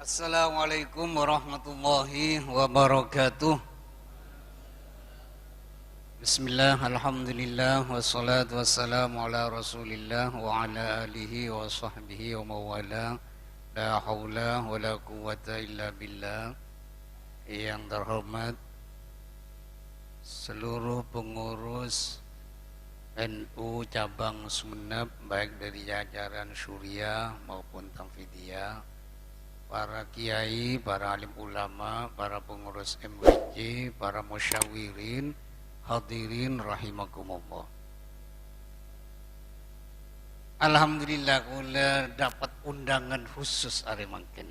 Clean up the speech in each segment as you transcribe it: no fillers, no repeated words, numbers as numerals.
Assalamualaikum warahmatullahi wabarakatuh. Bismillah, alhamdulillah, wassalatu wassalamu ala rasulillah wa ala alihi wa sahbihi wa mawala. La hawla wa la quwata illa billah. Yang terhormat seluruh pengurus NU cabang Sumeneb, baik dari jajaran Syuriah maupun Tanfidiyah, para kiai, para alim ulama, para pengurus MWJ, para musyawirin, hadirin rahimakumullah. Alhamdulillah kula dapat undangan khusus hari mangkin.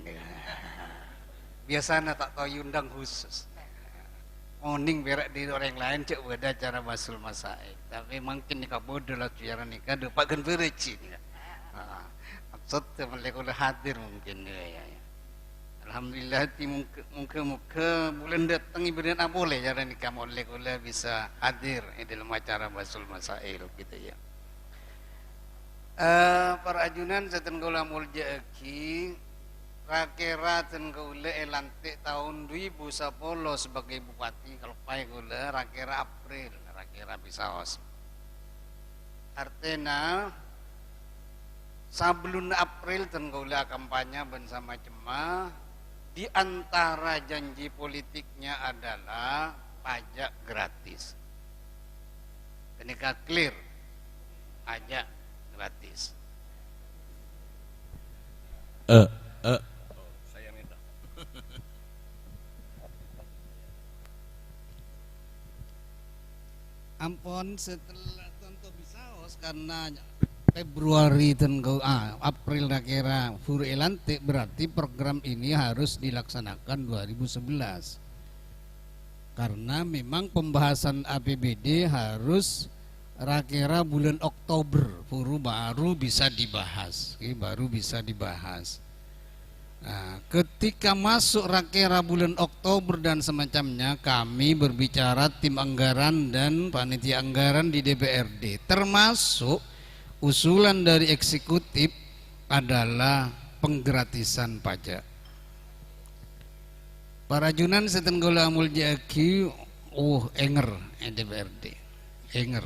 Biasanya tak tahu undang khusus. Oning berak di orang lain cek beda cara basul masail. Tapi mungkin nikah bodoh lah cara nikah dapat kan bereci. Maksud mereka hadir mungkin ya. Alhamdulillah ti muka bulan datang ibarat apa boleh cara nikah boleh bisa hadir dalam acara basul masail gitu ya. Para ajunan seten kula mulja aki rakera ten kula lantik tahun 2010 sebagai bupati kalau pai kula rakera April rakera Bisaos. Artinya sebelum April ten kula kampanye bersama jemaah. Di antara janji politiknya adalah pajak gratis. Ini clear, pajak gratis. Saya minta. Ampun setelah tentu Bisaos karena Februari April kira furu elantik berarti program ini harus dilaksanakan 2011 karena memang pembahasan APBD harus kira bulan Oktober furu baru bisa dibahas. Nah, ketika masuk kira bulan Oktober dan semacamnya kami berbicara tim anggaran dan panitia anggaran di DPRD termasuk usulan dari eksekutif adalah penggratisan pajak. Para junan seten gola mulja aki enger DPRD. Enger.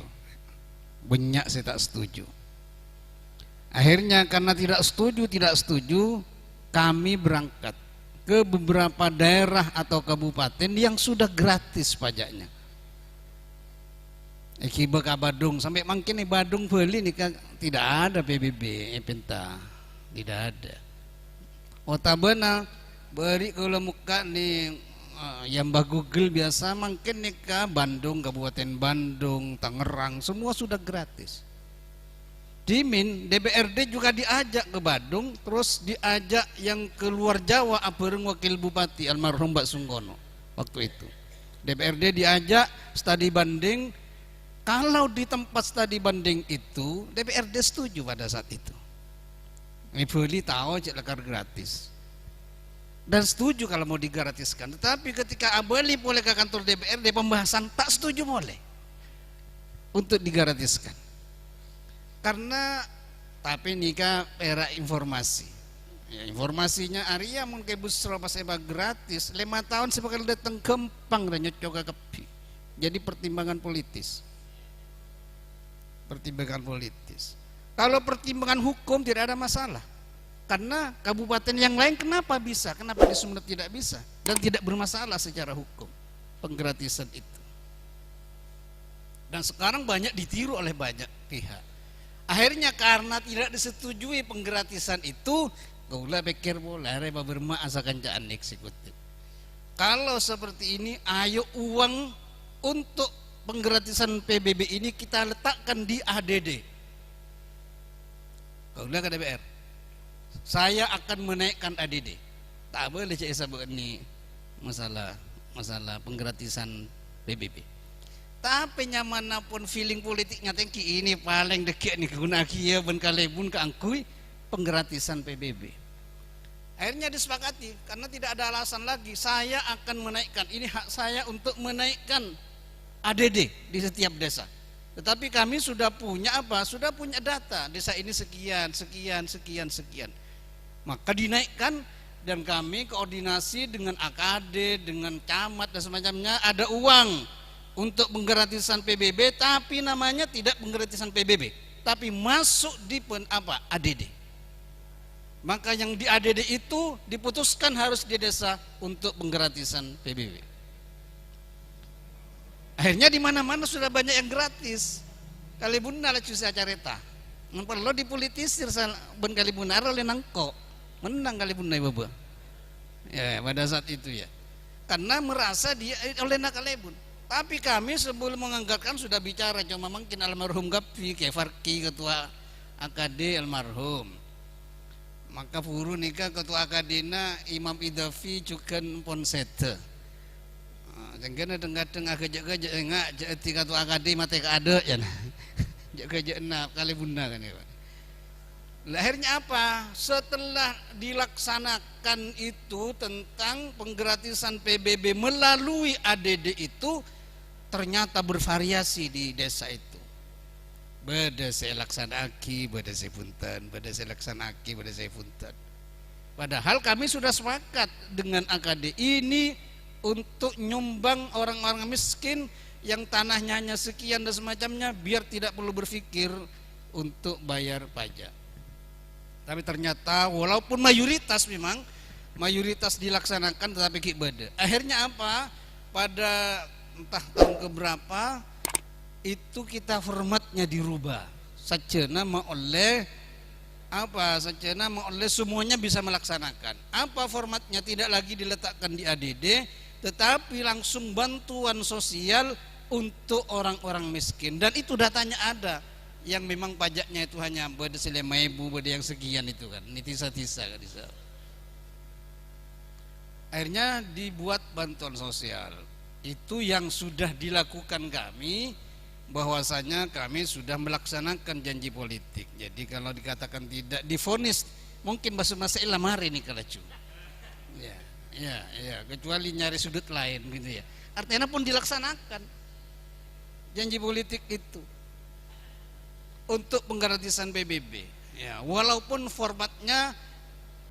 Banyak saya tak setuju. Akhirnya karena tidak setuju, kami berangkat ke beberapa daerah atau kabupaten yang sudah gratis pajaknya. Kiba ke Badung sampai mungkin di Badung beli nih kan tidak ada PBB Penta tidak ada. Otabana beri kalau muka nih yang bah Google biasa mungkin nih ke Bandung, Kabupaten Bandung, Tangerang semua sudah gratis. Dimin DPRD juga diajak ke Bandung, terus diajak yang keluar Jawa abareng wakil bupati almarhum Mbak Sungkono waktu itu. DPRD diajak studi banding. Kalau di tempat studi banding itu DPRD setuju pada saat itu. Beli tahu cek lekar gratis. Dan setuju kalau mau digratiskan. Tetapi ketika abali boleh ke kantor DPRD pembahasan tak setuju boleh untuk digratiskan. Karena tapi nikah era informasi. Ya, informasinya Arya mungkin bus pas eba gratis 5 tahun sebakal datang kempang dan nyocok kepi. Jadi pertimbangan politis. Kalau pertimbangan hukum tidak ada masalah. Karena kabupaten yang lain kenapa bisa? Kenapa di Sumeneb tidak bisa? Dan tidak bermasalah secara hukum penggratisan itu. Dan sekarang banyak ditiru oleh banyak pihak. Akhirnya karena tidak disetujui penggratisan itu, gula pikir boleh reba bermak asa kancaan eksekutif. Kalau seperti ini, ayo uang untuk penggratisan PBB ini kita letakkan di ADD. Kau bilang ke DPR, saya akan menaikkan ADD. Tak boleh cek sebut ini masalah penggratisan PBB. Tapi nyamanapun feeling politiknya tengki ini paling dekat nih guna kia ben kalebun ke angkui penggratisan PBB. Akhirnya disepakati karena tidak ada alasan lagi. Saya akan menaikkan, ini hak saya untuk menaikkan ADD di setiap desa. Tetapi kami sudah punya apa? Sudah punya data. Desa ini sekian. Maka dinaikkan dan kami koordinasi dengan AKD, dengan camat dan semacamnya, ada uang untuk penggratisan PBB, tapi namanya tidak penggratisan PBB, tapi masuk di ADD. Maka yang di ADD itu diputuskan harus di desa untuk penggratisan PBB. Akhirnya di mana-mana sudah banyak yang gratis. Kalibuna lah cuci acareta. Perlu dipolitisir ben Kalibuna oleh nangko. Menang Kalibuna ibu. Ya, pada saat itu ya. Karena merasa dia oleh nakalebun. Tapi kami sebelum menganggarkan sudah bicara, cuma mungkin almarhum Gapi, Kefarki, ketua AKD almarhum. Maka puru nikah ketua akadina Imam Idafi cukan ponsete. Jangan kadang-kadang agak-agak enggak jadi ketua akadi mate ada ya. Jaga nak kali bunda kan ya. Akhirnya apa? Setelah dilaksanakan itu tentang penggratisan PBB melalui ADD itu ternyata bervariasi di desa itu. Beda saya laksanaki, beda saya punten, beda saya laksanaki, beda saya punten. Padahal kami sudah sepakat dengan AKD ini untuk nyumbang orang-orang miskin yang tanahnya hanya sekian dan semacamnya, biar tidak perlu berpikir untuk bayar pajak. Tapi ternyata walaupun mayoritas memang mayoritas dilaksanakan, tetapi beda. Akhirnya apa? Pada entah tahun keberapa itu kita formatnya dirubah sajana oleh apa sajana oleh semuanya bisa melaksanakan. Apa formatnya? Tidak lagi diletakkan di ADD, tetapi langsung bantuan sosial untuk orang-orang miskin, dan itu datanya ada. Yang memang pajaknya itu hanya beda 5.000, beda yang sekian itu kan, ini tisa-tisa kan. Akhirnya dibuat bantuan sosial. Itu yang sudah dilakukan kami, bahwasanya kami sudah melaksanakan janji politik. Jadi kalau dikatakan tidak divonis, mungkin bahasa lamar ini kalau cuma. Ya, kecuali nyari sudut lain gitu ya. Artinya pun dilaksanakan janji politik itu untuk penggratisan PBB. Ya, walaupun formatnya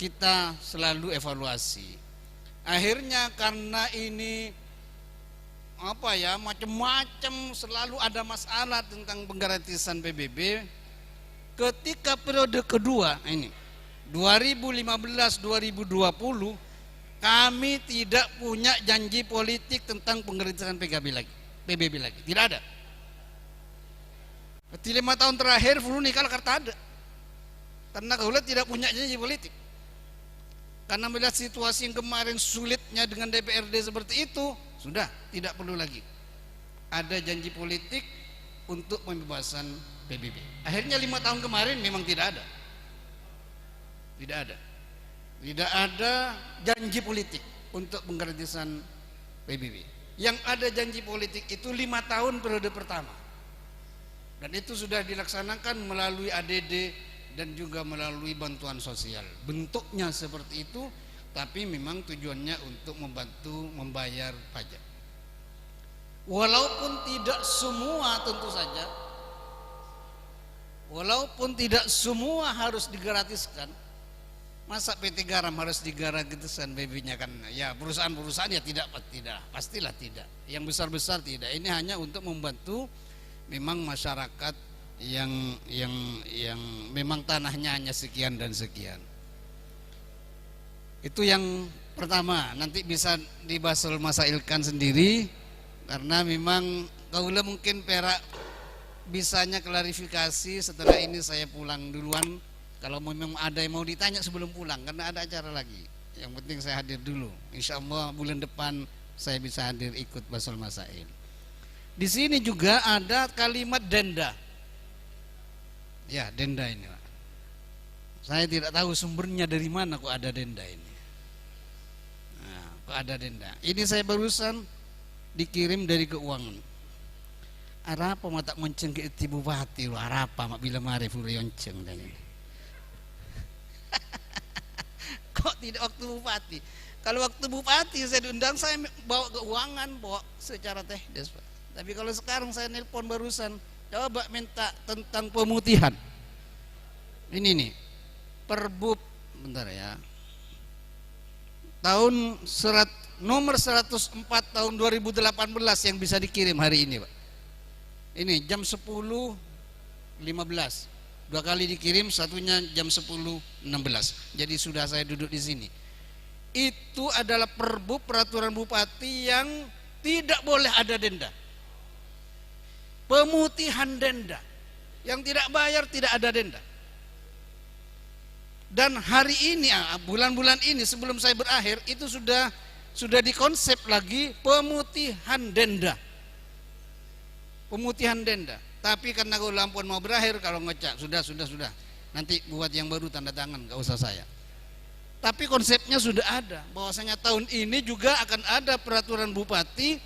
kita selalu evaluasi. Akhirnya karena ini macam-macam selalu ada masalah tentang penggratisan PBB. Ketika periode kedua ini 2015-2020 kami tidak punya janji politik tentang penggratisan PBB lagi, tidak ada. Di 5 tahun terakhir furu nikah karena ada, karena kaulah tidak punya janji politik. Karena melihat situasi yang kemarin sulitnya dengan DPRD seperti itu, sudah tidak perlu lagi ada janji politik untuk pembebasan PBB. Akhirnya 5 tahun kemarin memang tidak ada janji politik untuk penggratisan PBB. Yang ada janji politik itu 5 tahun periode pertama, dan itu sudah dilaksanakan melalui ADD dan juga melalui bantuan sosial. Bentuknya seperti itu, tapi memang tujuannya untuk membantu membayar pajak. Walaupun tidak semua, tentu saja, walaupun tidak semua harus digratiskan. Masa PT Garam harus digratisan PBB-nya kan? Ya, perusahaan-perusahaan ya tidak, pastilah tidak. Yang besar-besar tidak. Ini hanya untuk membantu memang masyarakat yang memang tanahnya hanya sekian dan sekian. Itu yang pertama. Nanti bisa dibahas masailkan sendiri, karena memang kaula mungkin perak bisanya klarifikasi setelah ini saya pulang duluan. Kalau memang ada yang mau ditanya sebelum pulang, karena ada acara lagi. Yang penting saya hadir dulu. Insya Allah bulan depan saya bisa hadir ikut basal masail. Di sini juga ada kalimat denda. Ya, denda ini, Pak. Saya tidak tahu sumbernya dari mana kok ada denda ini. Nah, kok ada denda. Ini saya barusan dikirim dari keuangan. Arapa mata monceng ke Ibu Bupati, arapa mak bila mari furi onceng dan ini. Kok tidak waktu bupati? Kalau waktu bupati saya diundang, saya bawa keuangan, bawa secara teknis, Pak. Tapi kalau sekarang saya nelpon barusan, coba minta tentang pemutihan. Ini nih, Perbub, bentar ya. nomor 104 tahun 2018 yang bisa dikirim hari ini, Pak. Ini jam 10.15. Dua kali dikirim, satunya jam 10.16. Jadi sudah saya duduk di sini. Itu adalah peraturan bupati yang tidak boleh ada denda. Pemutihan denda. Yang tidak bayar tidak ada denda. Dan hari ini, bulan-bulan ini sebelum saya berakhir, itu sudah dikonsep lagi pemutihan denda. Pemutihan denda. Tapi karena lampuan mau berakhir, kalau ngecek sudah. Nanti buat yang baru tanda tangan, gak usah saya. Tapi konsepnya sudah ada, bahwasanya tahun ini juga akan ada peraturan bupati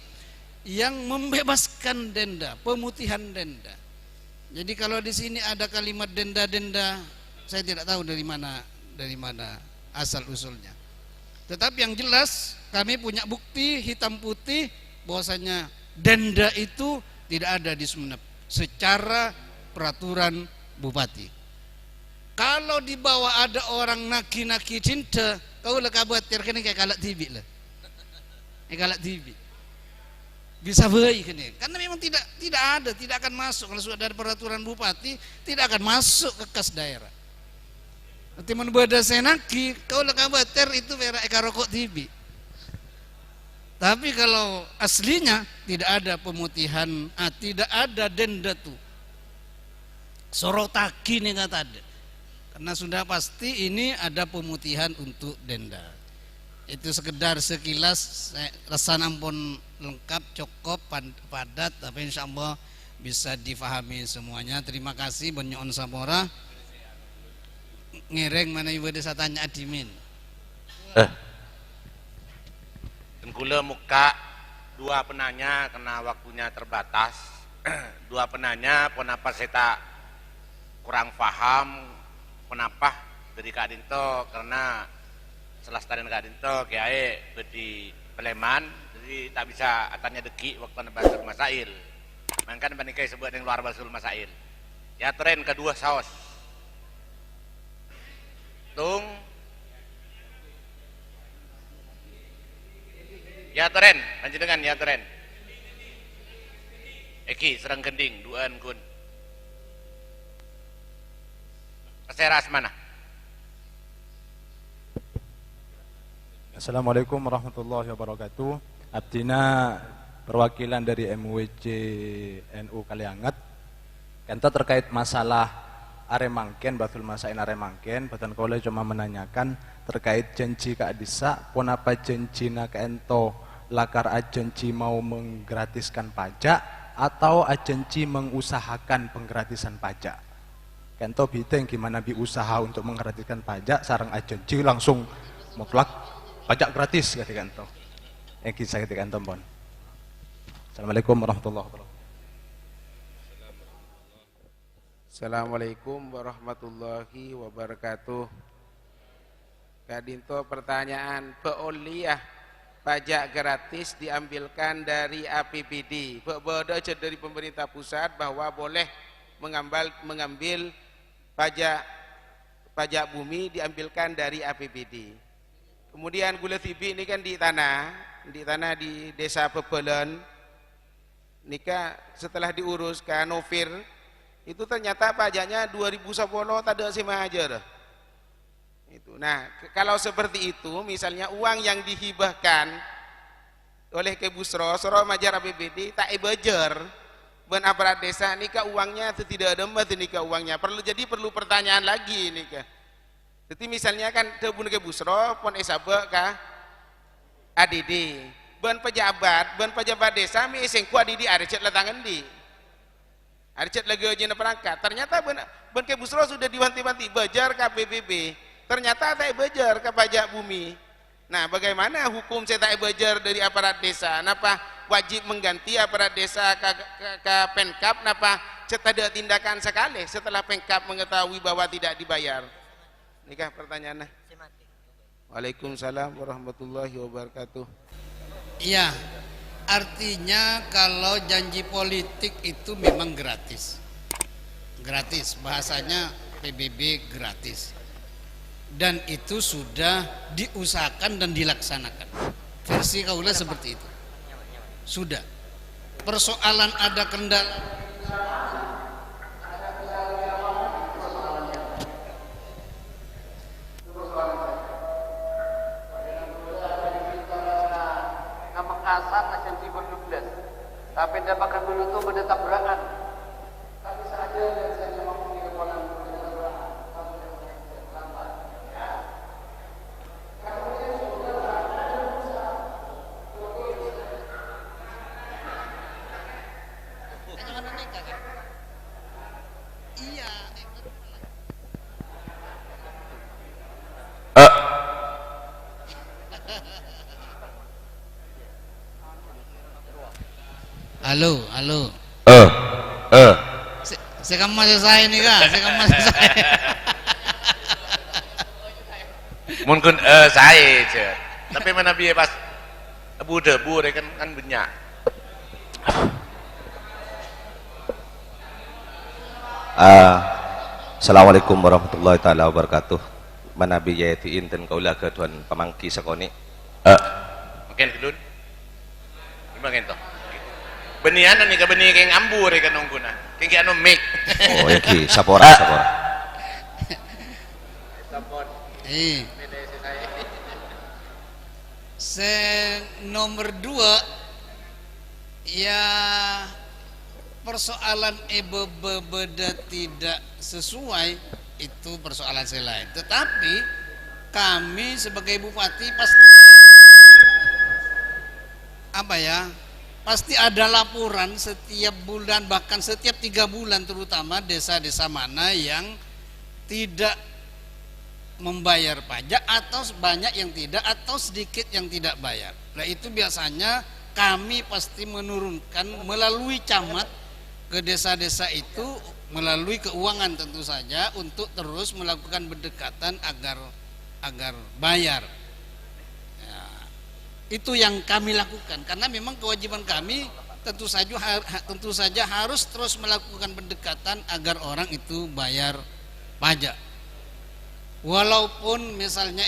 yang membebaskan denda, pemutihan denda. Jadi kalau di sini ada kalimat denda-denda, saya tidak tahu dari mana asal usulnya. Tetapi yang jelas kami punya bukti hitam putih bahwasanya denda itu tidak ada di Sumeneb secara peraturan bupati. Kalau di bawah ada orang naki-naki cinta, kau lah kabatir kena kayak kalak TV lah. Kalak TV. Bisa baik ini. Karena memang tidak akan masuk kalau sudah ada peraturan bupati, tidak akan masuk ke kas daerah. Nanti menbeda senaki, kau lah kabatir itu merah eka rokok TV. Tapi kalau aslinya tidak ada pemutihan, tidak ada denda tuh. Sorotaki nih kata ada. Karena sudah pasti ini ada pemutihan untuk denda. Itu sekedar sekilas, rasa nampun lengkap, cukup, padat, tapi insya Allah bisa difahami semuanya. Terima kasih Bonyon Samora. Ngereng mana ibu desa tanya adimin. Tengkula muka dua penanya karena waktunya terbatas. Dua penanya kenapa saya tak kurang paham kenapa dari Kak Dinto, karena selastarian Kak Dinto kiai di Peleman, jadi tak bisa atanya deki waktu Basul Masail. Mangkan panikai sebut yang luar Basul Masail. Ya tren kedua saus. Tung ya tren, lanjut dengan ya tren. Eki serang gending duaan kun. Keseras mana? Assalamualaikum warahmatullahi wabarakatuh. Abdina perwakilan dari MWC NU Kaliangat. Kenta terkait masalah Aremangken, Batul Masain Aremangken, Batan Kole cuma menanyakan terkait janji Kak Disa, kenapa janji nak ento lakar ajanji mau menggratiskan pajak atau ajanji mengusahakan penggratisan pajak. Kento biteng gimana bi usaha untuk menggratiskan pajak, sarang ajanji langsung mutlak pajak gratis kata Kento. Kisah kata Kento pon. Assalamualaikum warahmatullahi wabarakatuh. Assalamualaikum warahmatullahi wabarakatuh. Kak Dinto, pertanyaan, peoliyah pajak gratis diambilkan dari APBD. Berbeda dari pemerintah pusat bahwa boleh mengambil pajak bumi diambilkan dari APBD. Kemudian gula tibi ini kan di tanah di desa Pepelen. Nikah setelah diuruskan Novir itu ternyata pajaknya 2010 tak ada sih aja dah. Itu. Nah, kalau seperti itu misalnya uang yang dihibahkan oleh ke Busro, Soro Majar APBD tak ibajar ben aparat desa nikah uangnya tidak ada mbak nikah uangnya perlu pertanyaan lagi nikah. Jadi misalnya kan tebun ke Busro pon esabe ka ADD ben pejabat desa mi sengku ADD aricet latangan di aricet lagi aja perangkat ternyata ben ke Busro sudah diwanti-wanti bajar ke PBB ternyata tak bajar ke pajak bumi. Nah, bagaimana hukum saya tak bajar dari aparat desa? Napa wajib mengganti aparat desa ke Pemkab? Napa ada tindakan sekali setelah Pemkab mengetahui bahwa tidak dibayar? Nikah pertanyaannya. Waalaikumsalam warahmatullahi wabarakatuh. Iya, artinya kalau janji politik itu memang gratis. Gratis, bahasanya PBB gratis. dan itu sudah diusahakan dan dilaksanakan. Versi kaula seperti itu. Sudah. Persoalan ada kendala Makassar nasional berdubles, tapi dapatkan dulu itu bertabrakan. Tapi saja dan saya mau di kepala bertabrakan. Iya. Halo, halo. Saya kan masih saya nih kak, saya kan masih saya. Mungkin saya je. Tapi mana biar pas debu kan banyak. Assalamualaikum warahmatullahi taala wabarakatuh. Mana biar itu inten kaulah ke tuan pemangki sakoni. Mungkin kedun. Gimana itu? Benian nih ke benih kayak ngambur kan nungguna. Kayak anu mik. Oh, iki sapora. Nomor 2 ya persoalan beda tidak sesuai itu persoalan saya lain. Tetapi kami sebagai bupati pasti pasti ada laporan setiap bulan, bahkan setiap 3 bulan, terutama desa-desa mana yang tidak membayar pajak atau banyak yang tidak atau sedikit yang tidak bayar. Nah itu biasanya kami pasti menurunkan melalui camat ke desa-desa itu, melalui keuangan tentu saja, untuk terus melakukan pendekatan agar bayar. Itu yang kami lakukan karena memang kewajiban kami tentu saja harus terus melakukan pendekatan agar orang itu bayar pajak, walaupun misalnya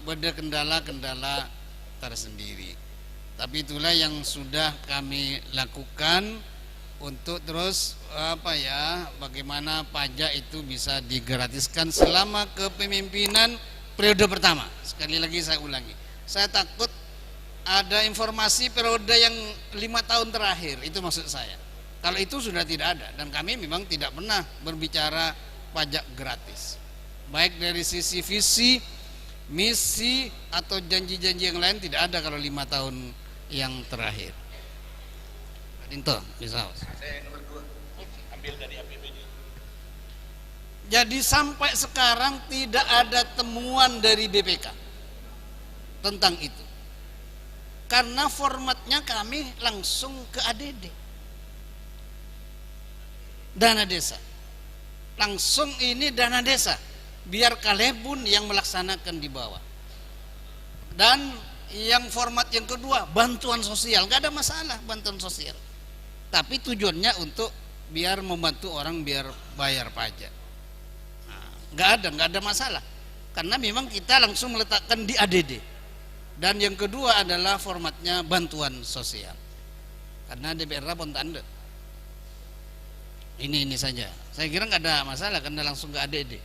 beda kendala-kendala tersendiri. Tapi itulah yang sudah kami lakukan untuk terus bagaimana pajak itu bisa digratiskan selama kepemimpinan periode pertama. Sekali lagi saya ulangi, saya takut ada informasi periode yang 5 tahun terakhir, itu maksud saya. Kalau itu sudah tidak ada, dan kami memang tidak pernah berbicara pajak gratis, baik dari sisi visi, misi atau janji-janji yang lain tidak ada kalau 5 tahun yang terakhir. Itu bisa. Jadi sampai sekarang tidak ada temuan dari BPK tentang itu, karena formatnya kami langsung ke ADD, dana desa, langsung ini dana desa, biar Kalebun yang melaksanakan di bawah. Dan yang format yang kedua bantuan sosial, nggak ada masalah bantuan sosial, tapi tujuannya untuk biar membantu orang biar bayar pajak. Nggak ada masalah, karena memang kita langsung meletakkan di ADD. Dan yang kedua adalah formatnya bantuan sosial, karena DPR pun tanda ini saja. Saya kira nggak ada masalah karena langsung ke ADD.